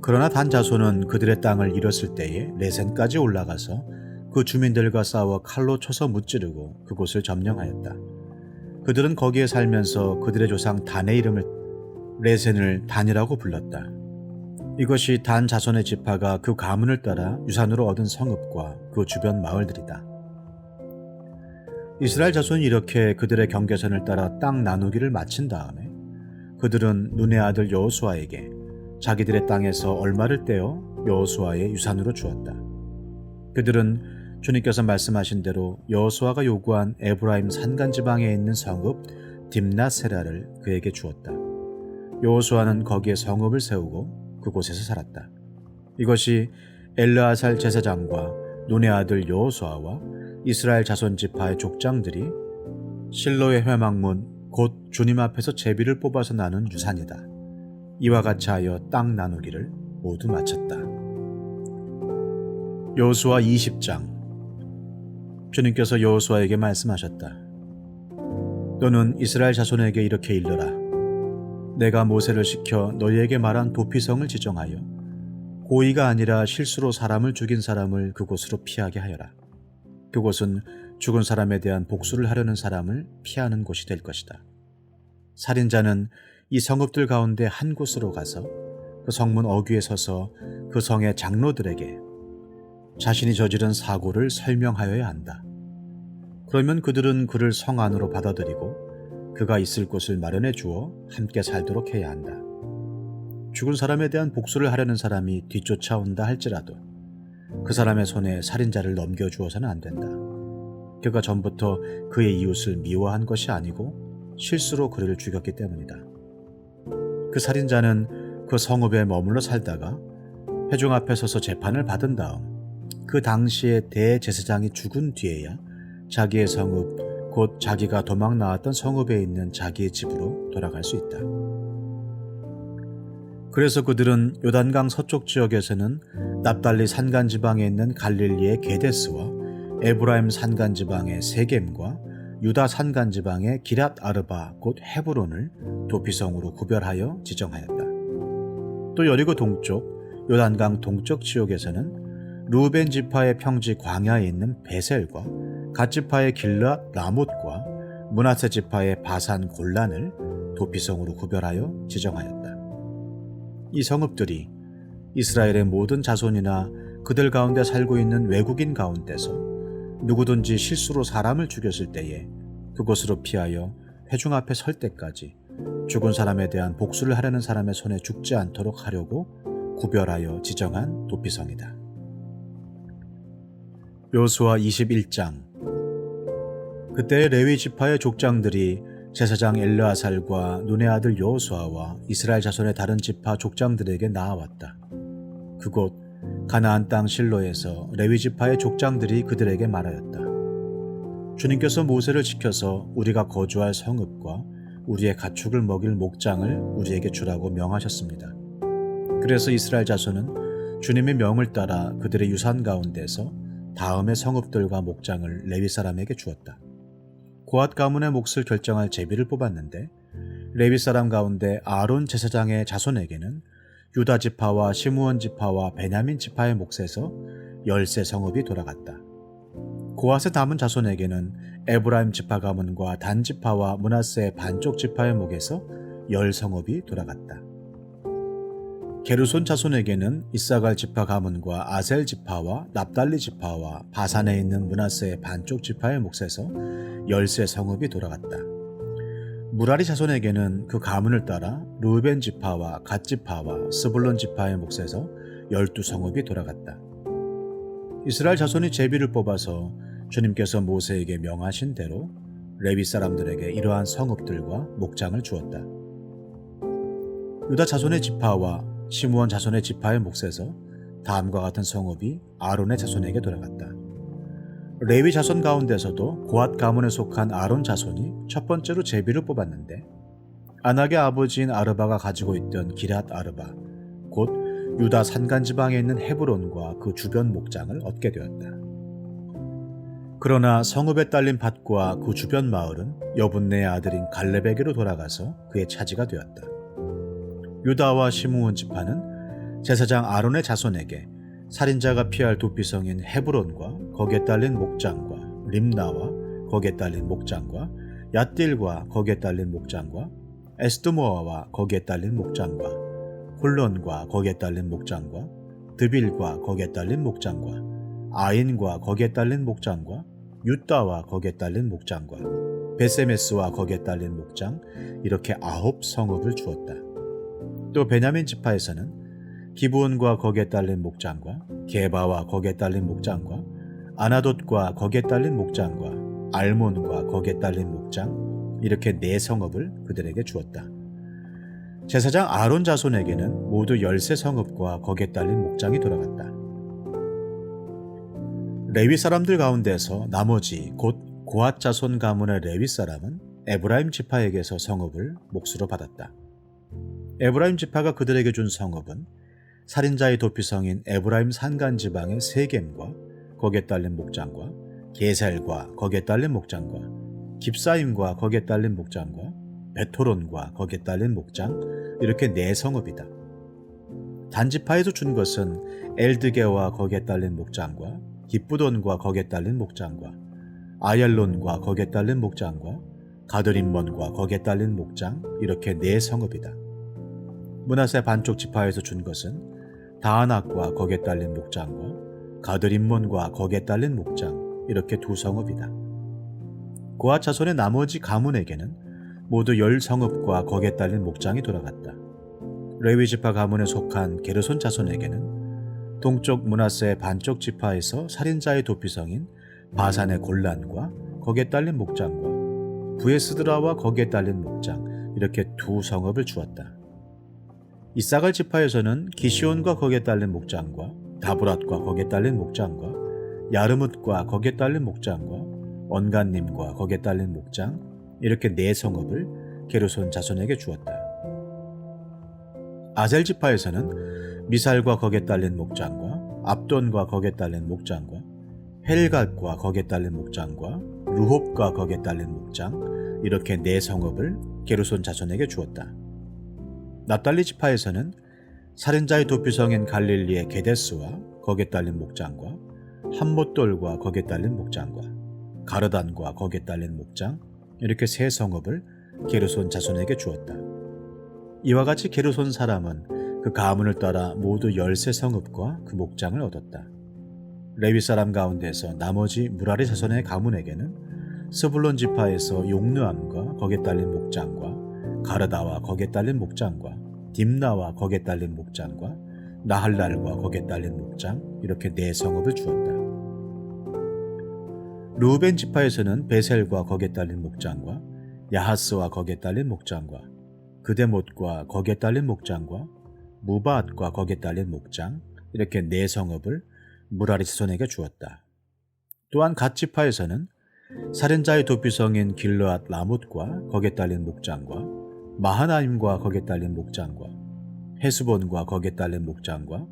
그러나 단 자손은 그들의 땅을 잃었을 때에 레센까지 올라가서 그 주민들과 싸워 칼로 쳐서 무찌르고 그곳을 점령하였다. 그들은 거기에 살면서 그들의 조상 단의 이름을 레센을 단이라고 불렀다. 이것이 단 자손의 지파가 그 가문을 따라 유산으로 얻은 성읍과 그 주변 마을들이다. 이스라엘 자손이 이렇게 그들의 경계선을 따라 땅 나누기를 마친 다음에 그들은 눈의 아들 여호수아에게 자기들의 땅에서 얼마를 떼어 여호수아의 유산으로 주었다. 그들은 주님께서 말씀하신 대로 여호수아가 요구한 에브라임 산간 지방에 있는 성읍 딥나세라를 그에게 주었다. 여호수아는 거기에 성읍을 세우고 그곳에서 살았다. 이것이 엘르아살 제사장과 눈의 아들 여호수아와 이스라엘 자손 지파의 족장들이 실로의 회막문 곧 주님 앞에서 제비를 뽑아서 나눈 유산이다. 이와 같이 하여 땅 나누기를 모두 마쳤다. 여호수아 20장. 주님께서 여호수아에게 말씀하셨다. 너는 이스라엘 자손에게 이렇게 일러라. 내가 모세를 시켜 너희에게 말한 도피성을 지정하여 고의가 아니라 실수로 사람을 죽인 사람을 그곳으로 피하게 하여라. 그곳은 죽은 사람에 대한 복수를 하려는 사람을 피하는 곳이 될 것이다. 살인자는 이 성읍들 가운데 한 곳으로 가서 그 성문 어귀에 서서 그 성의 장로들에게 자신이 저지른 사고를 설명하여야 한다. 그러면 그들은 그를 성 안으로 받아들이고 그가 있을 곳을 마련해 주어 함께 살도록 해야 한다. 죽은 사람에 대한 복수를 하려는 사람이 뒤쫓아온다 할지라도 그 사람의 손에 살인자를 넘겨주어서는 안 된다. 그가 전부터 그의 이웃을 미워한 것이 아니고 실수로 그를 죽였기 때문이다. 그 살인자는 그 성읍에 머물러 살다가 회중 앞에 서서 재판을 받은 다음 그 당시에 대제사장이 죽은 뒤에야 자기의 성읍, 곧 자기가 도망 나왔던 성읍에 있는 자기의 집으로 돌아갈 수 있다. 그래서 그들은 요단강 서쪽 지역에서는 납달리 산간지방에 있는 갈릴리의 게데스와 에브라임 산간지방의 세겜과 유다 산간지방의 기랏 아르바 곧 헤브론을 도피성으로 구별하여 지정하였다. 또 여리고 동쪽 요단강 동쪽 지역에서는 루벤 지파의 평지 광야에 있는 베셀과 갓 지파의 길랏 라못과 므낫세 지파의 바산 골란을 도피성으로 구별하여 지정하였다. 이 성읍들이 이스라엘의 모든 자손이나 그들 가운데 살고 있는 외국인 가운데서 누구든지 실수로 사람을 죽였을 때에 그곳으로 피하여 회중 앞에 설 때까지 죽은 사람에 대한 복수를 하려는 사람의 손에 죽지 않도록 하려고 구별하여 지정한 도피성이다. 여호수아 21장. 그때 레위 지파의 족장들이 제사장 엘르아살과 눈의 아들 여호수아와 이스라엘 자손의 다른 지파 족장들에게 나아왔다. 그곳 가나안 땅 실로에서 레위 지파의 족장들이 그들에게 말하였다. 주님께서 모세를 시켜서 우리가 거주할 성읍과 우리의 가축을 먹일 목장을 우리에게 주라고 명하셨습니다. 그래서 이스라엘 자손은 주님의 명을 따라 그들의 유산 가운데서 다음의 성읍들과 목장을 레위 사람에게 주었다. 고앗 가문의 몫을 결정할 제비를 뽑았는데 레위 사람 가운데 아론 제사장의 자손에게는 유다 지파와 시므온 지파와 베냐민 지파의 몫에서 13 성읍이 돌아갔다. 고앗의 남은 자손에게는 에브라임 지파 가문과 단 지파와 므낫세 반쪽 지파의 몫에서 10 성읍이 돌아갔다. 게르손 자손에게는 이사갈 지파 가문과 아셀 지파와 납달리 지파와 바산에 있는 므낫세 반쪽 지파의 몫에서 13 성읍이 돌아갔다. 무라리 자손에게는 그 가문을 따라 르우벤 지파와 갓 지파와 스불론 지파의 몫에서 12성읍이 돌아갔다. 이스라엘 자손이 제비를 뽑아서 주님께서 모세에게 명하신 대로 레위 사람들에게 이러한 성읍들과 목장을 주었다. 유다 자손의 지파와 시므온 자손의 지파의 몫에서 다음과 같은 성읍이 아론의 자손에게 돌아갔다. 레위 자손 가운데서도 고앗 가문에 속한 아론 자손이 첫 번째로 제비를 뽑았는데 아낙의 아버지인 아르바가 가지고 있던 기럇 아르바, 곧 유다 산간지방에 있는 헤브론과 그 주변 목장을 얻게 되었다. 그러나 성읍에 딸린 밭과 그 주변 마을은 여분네의 아들인 갈렙에게로 돌아가서 그의 차지가 되었다. 유다와 시므온 지파는 제사장 아론의 자손에게 살인자가 피할 도피성인 헤브론과 거기에 딸린 목장과 림나와 거기에 딸린 목장과 얏딜과 거기에 딸린 목장과 에스드모아와 거기에 딸린 목장과 홀론과 거기에 딸린 목장과 드빌과 거기에 딸린 목장과 아인과 거기에 딸린 목장과 유다와 거기에 딸린 목장과 베세메스와 거기에 딸린 목장, 이렇게 9성읍을 주었다. 또 베냐민 지파에서는 기브온과 거기에 딸린 목장과 게바와 거기에 딸린 목장과 아나돗과 거기에 딸린 목장과 알몬과 거기에 딸린 목장, 이렇게 4성읍을 그들에게 주었다. 제사장 아론 자손에게는 모두 13성읍과 거기에 딸린 목장이 돌아갔다. 레위 사람들 가운데서 나머지 곧 고앗 자손 가문의 레위 사람은 에브라임 지파에게서 성읍을 몫으로 받았다. 에브라임 지파가 그들에게 준 성읍은 살인자의 도피성인 에브라임 산간지방의 세겜과 거기에 딸린 목장과 게셀과 거기에 딸린 목장과 깁사임과 거기에 딸린 목장과 베토론과 거기에 딸린 목장, 이렇게 4성읍이다. 단지파에서 준 것은 엘드게와 거기에 딸린 목장과 기쁘돈과 거기에 딸린 목장과 아얄론과 거기에 딸린 목장과 가드림몬과 거기에 딸린 목장, 이렇게 4성읍이다. 므낫세 반쪽 지파에서 준 것은 다아낙과 거기에 딸린 목장과 가드림몬과 거기에 딸린 목장, 이렇게 2성읍이다. 고앗 자손의 나머지 가문에게는 모두 10성읍과 거기에 딸린 목장이 돌아갔다. 레위 지파 가문에 속한 게르손 자손에게는 동쪽 므낫세 반쪽 지파에서 살인자의 도피성인 바산의 골란과 거기에 딸린 목장과 부에스드라와 거기에 딸린 목장, 이렇게 2성읍을 주었다. 이사갈 지파에서는 기시온과 거기에 딸린 목장과 다브랏과 거기에 딸린 목장과 야르뭇과 거기에 딸린 목장과 언간님과 거기에 딸린 목장, 이렇게 4성읍을 게르손 자손에게 주었다. 아셀 지파에서는 미살과 거기에 딸린 목장과 압돈과 거기에 딸린 목장과 헬갓과 거기에 딸린 목장과 루홉과 거기에 딸린 목장, 이렇게 4성읍을 게르손 자손에게 주었다. 납달리 지파에서는 살인자의 도피성인 갈릴리의 게데스와 거기에 딸린 목장과 함못돌과 거기에 딸린 목장과 가르단과 거기에 딸린 목장, 이렇게 3성읍을 게르손 자손에게 주었다. 이와 같이 게르손 사람은 그 가문을 따라 모두 13성읍과 그 목장을 얻었다. 레위 사람 가운데서 나머지 무라리 자손의 가문에게는 스불론 지파에서 용르암과 거기에 딸린 목장과 가르다와 거기에 딸린 목장과 딥나와 거기에 딸린 목장과 나할랄과 거기에 딸린 목장, 이렇게 4성읍을 주었다. 르우벤 지파에서는 베셀과 거기에 딸린 목장과 야하스와 거기에 딸린 목장과 그데못과 거기에 딸린 목장과 무바앗과 거기에 딸린 목장, 이렇게 4성읍을 무라리 자손에게 주었다. 또한 갓 지파에서는 살인자의 도피성인 길르앗 라못과 거기에 딸린 목장과 마하나임과 거기에 딸린 목장과 헤스본과 거기에 딸린 목장과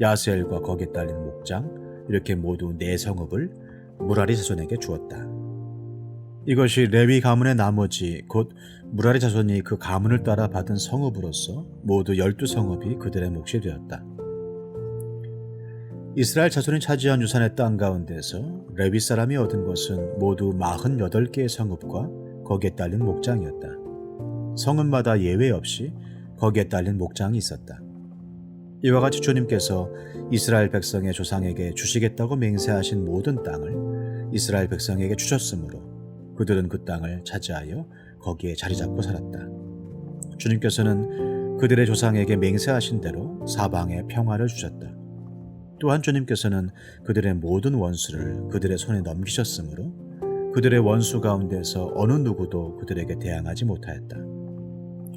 야셀과 거기에 딸린 목장, 이렇게 모두 4성읍을 무라리 자손에게 주었다. 이것이 레위 가문의 나머지 곧 무라리 자손이 그 가문을 따라 받은 성읍으로서 모두 12성읍이 그들의 몫이 되었다. 이스라엘 자손이 차지한 유산의 땅 가운데서 레위 사람이 얻은 것은 모두 48개의 성읍과 거기에 딸린 목장이었다. 성읍마다 예외 없이 거기에 딸린 목장이 있었다. 이와 같이 주님께서 이스라엘 백성의 조상에게 주시겠다고 맹세하신 모든 땅을 이스라엘 백성에게 주셨으므로 그들은 그 땅을 차지하여 거기에 자리 잡고 살았다. 주님께서는 그들의 조상에게 맹세하신 대로 사방에 평화를 주셨다. 또한 주님께서는 그들의 모든 원수를 그들의 손에 넘기셨으므로 그들의 원수 가운데서 어느 누구도 그들에게 대항하지 못하였다.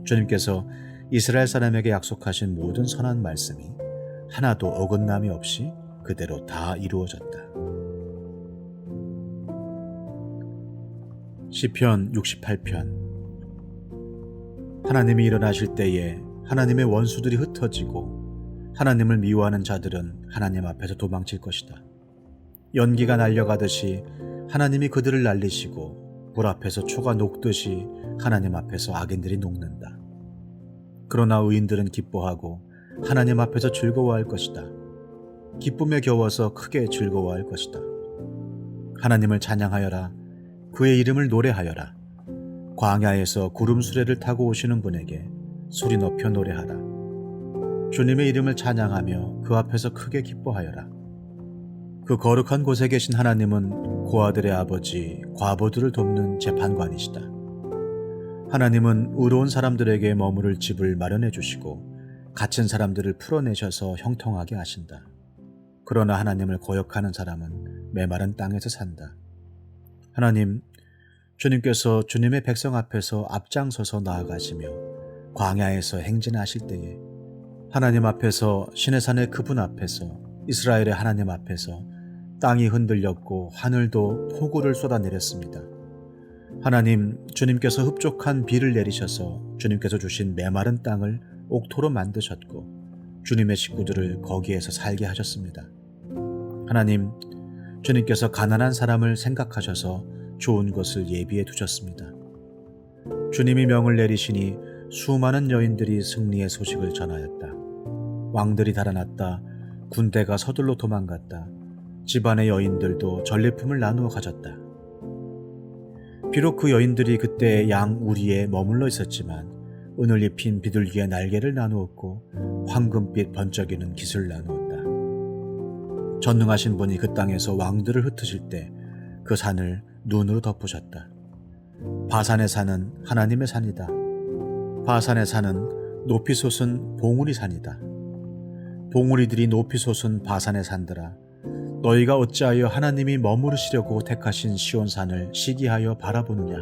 주님께서 이스라엘 사람에게 약속하신 모든 선한 말씀이 하나도 어긋남이 없이 그대로 다 이루어졌다. 시편 68편. 하나님이 일어나실 때에 하나님의 원수들이 흩어지고 하나님을 미워하는 자들은 하나님 앞에서 도망칠 것이다. 연기가 날려가듯이 하나님이 그들을 날리시고 불 앞에서 초가 녹듯이 하나님 앞에서 악인들이 녹는다. 그러나 의인들은 기뻐하고 하나님 앞에서 즐거워할 것이다. 기쁨에 겨워서 크게 즐거워할 것이다. 하나님을 찬양하여라. 그의 이름을 노래하여라. 광야에서 구름 수레를 타고 오시는 분에게 소리 높여 노래하라. 주님의 이름을 찬양하며 그 앞에서 크게 기뻐하여라. 그 거룩한 곳에 계신 하나님은 고아들의 아버지, 과부들을 돕는 재판관이시다. 하나님은 의로운 사람들에게 머무를 집을 마련해 주시고 갇힌 사람들을 풀어내셔서 형통하게 하신다. 그러나 하나님을 거역하는 사람은 메마른 땅에서 산다. 하나님, 주님께서 주님의 백성 앞에서 앞장서서 나아가시며 광야에서 행진하실 때에 하나님 앞에서 시내산의 그분 앞에서 이스라엘의 하나님 앞에서 땅이 흔들렸고 하늘도 폭우를 쏟아내렸습니다. 하나님, 주님께서 흡족한 비를 내리셔서 주님께서 주신 메마른 땅을 옥토로 만드셨고 주님의 식구들을 거기에서 살게 하셨습니다. 하나님, 주님께서 가난한 사람을 생각하셔서 좋은 것을 예비해 두셨습니다. 주님이 명을 내리시니 수많은 여인들이 승리의 소식을 전하였다. 왕들이 달아났다. 군대가 서둘러 도망갔다. 집안의 여인들도 전리품을 나누어 가졌다. 비록 그 여인들이 그때 양 우리에 머물러 있었지만 은을 입힌 비둘기의 날개를 나누었고 황금빛 번쩍이는 깃을 나누었다. 전능하신 분이 그 땅에서 왕들을 흩으실 때 그 산을 눈으로 덮으셨다. 바산의 산은 하나님의 산이다. 바산의 산은 높이 솟은 봉우리 산이다. 봉우리들이 높이 솟은 바산의 산들아, 너희가 어찌하여 하나님이 머무르시려고 택하신 시온산을 시기하여 바라보느냐.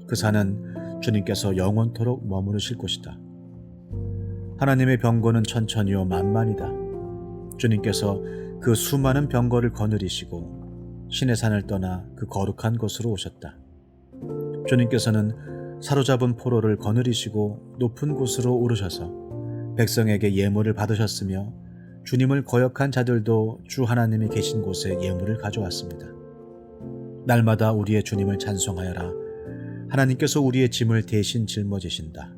그 산은 주님께서 영원토록 머무르실 곳이다. 하나님의 병거는 천천히요 만만이다. 주님께서 그 수많은 병거를 거느리시고 신의 산을 떠나 그 거룩한 곳으로 오셨다. 주님께서는 사로잡은 포로를 거느리시고 높은 곳으로 오르셔서 백성에게 예물을 받으셨으며 주님을 거역한 자들도 주 하나님이 계신 곳에 예물을 가져왔습니다. 날마다 우리의 주님을 찬송하여라. 하나님께서 우리의 짐을 대신 짊어지신다.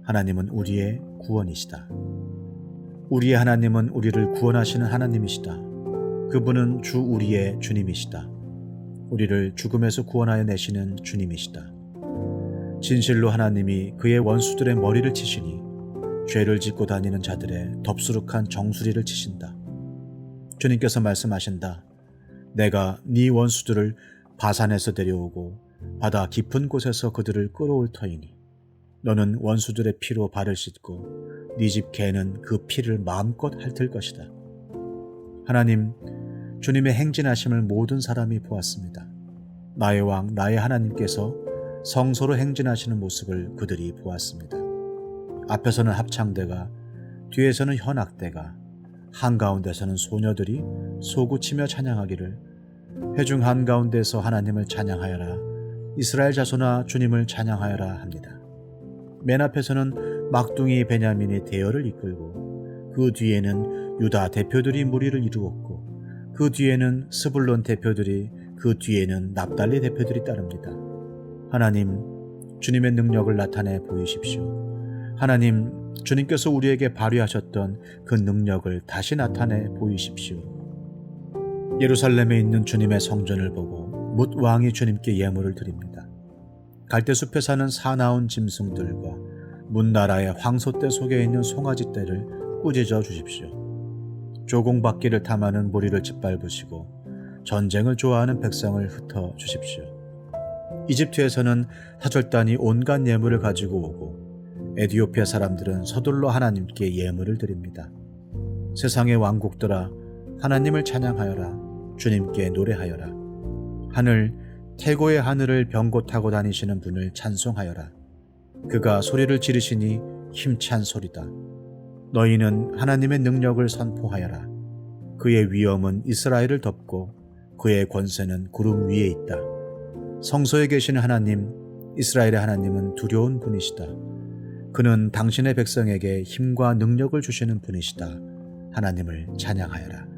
하나님은 우리의 구원이시다. 우리의 하나님은 우리를 구원하시는 하나님이시다. 그분은 주 우리의 주님이시다. 우리를 죽음에서 구원하여 내시는 주님이시다. 진실로 하나님이 그의 원수들의 머리를 치시니 죄를 짓고 다니는 자들의 덥수룩한 정수리를 치신다. 주님께서 말씀하신다. 내가 네 원수들을 바산에서 데려오고 바다 깊은 곳에서 그들을 끌어올 터이니 너는 원수들의 피로 발을 씻고 네 집 개는 그 피를 마음껏 핥을 것이다. 하나님, 주님의 행진하심을 모든 사람이 보았습니다. 나의 왕, 나의 하나님께서 성소로 행진하시는 모습을 그들이 보았습니다. 앞에서는 합창대가, 뒤에서는 현악대가, 한가운데서는 소녀들이 소구치며 찬양하기를 회중 한가운데서 하나님을 찬양하여라. 이스라엘 자손아 주님을 찬양하여라 합니다. 맨 앞에서는 막둥이 베냐민이 대열을 이끌고 그 뒤에는 유다 대표들이 무리를 이루었고 그 뒤에는 스불론 대표들이 그 뒤에는 납달리 대표들이 따릅니다. 하나님, 주님의 능력을 나타내 보이십시오. 하나님, 주님께서 우리에게 발휘하셨던 그 능력을 다시 나타내 보이십시오. 예루살렘에 있는 주님의 성전을 보고 뭇 왕이 주님께 예물을 드립니다. 갈대숲에 사는 사나운 짐승들과 문나라의 황소떼 속에 있는 송아지떼를 꾸짖어 주십시오. 조공바퀴를 탐하는 무리를 짓밟으시고 전쟁을 좋아하는 백성을 흩어 주십시오. 이집트에서는 타절단이 온갖 예물을 가지고 오고 에티오피아 사람들은 서둘러 하나님께 예물을 드립니다. 세상의 왕국들아 하나님을 찬양하여라. 주님께 노래하여라. 하늘 태고의 하늘을 병고 타고 다니시는 분을 찬송하여라. 그가 소리를 지르시니 힘찬 소리다. 너희는 하나님의 능력을 선포하여라. 그의 위엄은 이스라엘을 덮고 그의 권세는 구름 위에 있다. 성소에 계시는 하나님, 이스라엘의 하나님은 두려운 분이시다. 그는 당신의 백성에게 힘과 능력을 주시는 분이시다. 하나님을 찬양하여라.